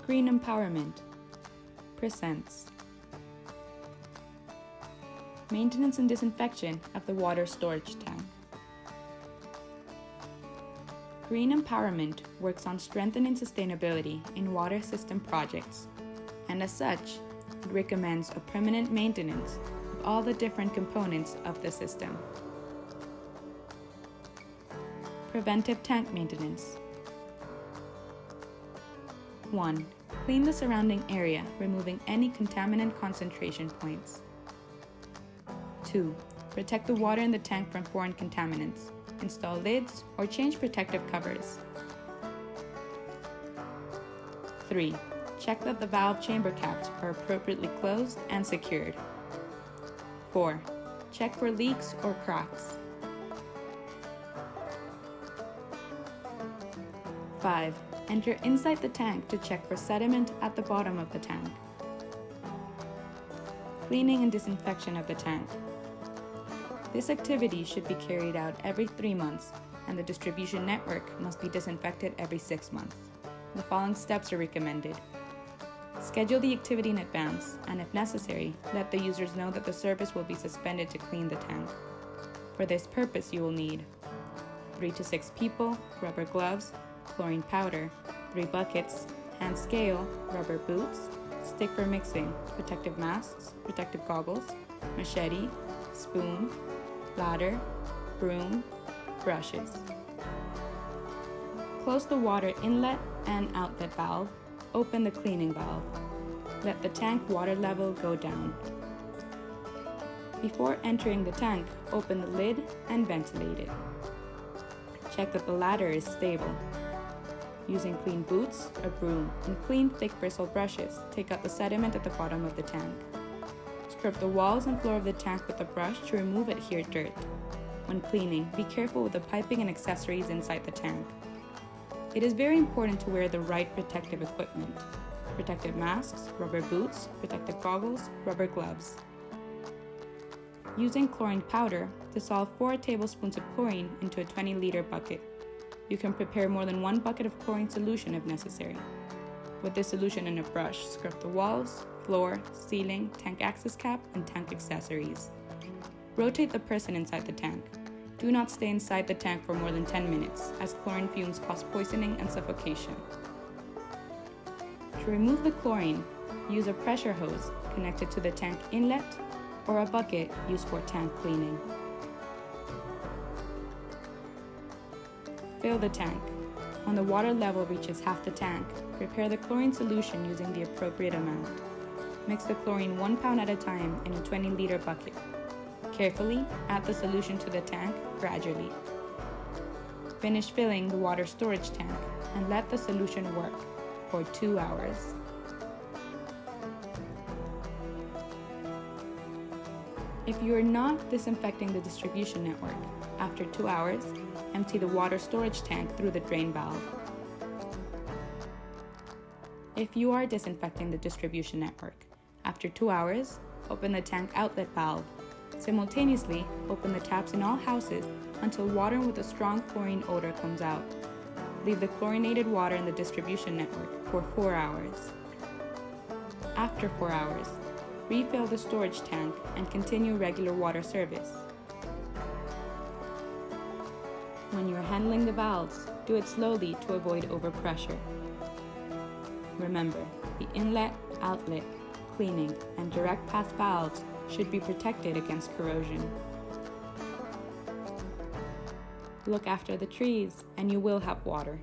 Green Empowerment presents Maintenance and Disinfection of the Water Storage Tank. Green Empowerment works on strengthening sustainability in water system projects, and as such, it recommends a permanent maintenance of all the different components of the system. Preventive tank maintenance. 1. Clean the surrounding area, removing any contaminant concentration points. 2. Protect the water in the tank from foreign contaminants. Install lids or change protective covers. 3. Check that the valve chamber caps are appropriately closed and secured. 4. Check for leaks or cracks. 5. Enter inside the tank to check for sediment at the bottom of the tank. Cleaning and disinfection of the tank. This activity should be carried out every 3 months, and the distribution network must be disinfected every 6 months. The following steps are recommended. Schedule the activity in advance, and if necessary, let the users know that the service will be suspended to clean the tank. For this purpose, you will need 3 to 6 people, rubber gloves, chlorine powder, 3 buckets, hand scale, rubber boots, stick for mixing, protective masks, protective goggles, machete, spoon, ladder, broom, brushes. Close the water inlet and outlet valve. Open the cleaning valve. Let the tank water level go down. Before entering the tank, open the lid and ventilate it. Check that the ladder is stable. Using clean boots, a broom, and clean thick bristle brushes, take out the sediment at the bottom of the tank. Scrub the walls and floor of the tank with a brush to remove adhered dirt. When cleaning, be careful with the piping and accessories inside the tank. It is very important to wear the right protective equipment: protective masks, rubber boots, protective goggles, rubber gloves. Using chlorine powder, dissolve 4 tablespoons of chlorine into a 20-liter bucket. You can prepare more than 1 bucket of chlorine solution if necessary. With this solution and a brush, scrub the walls, floor, ceiling, tank access cap, and tank accessories. Rotate the person inside the tank. Do not stay inside the tank for more than 10 minutes, as chlorine fumes cause poisoning and suffocation. To remove the chlorine, use a pressure hose connected to the tank inlet or a bucket used for tank cleaning. Fill the tank. When the water level reaches half the tank, prepare the chlorine solution using the appropriate amount. Mix the chlorine 1 pound at a time in a 20-liter bucket. Carefully add the solution to the tank gradually. Finish filling the water storage tank and let the solution work for 2 hours. If you are not disinfecting the distribution network, after 2 hours, empty the water storage tank through the drain valve. If you are disinfecting the distribution network, after 2 hours, open the tank outlet valve. Simultaneously, open the taps in all houses until water with a strong chlorine odor comes out. Leave the chlorinated water in the distribution network for 4 hours. After 4 hours, refill the storage tank and continue regular water service. When you are handling the valves, do it slowly to avoid overpressure. Remember, the inlet, outlet, cleaning, and direct path valves should be protected against corrosion. Look after the trees, and you will have water.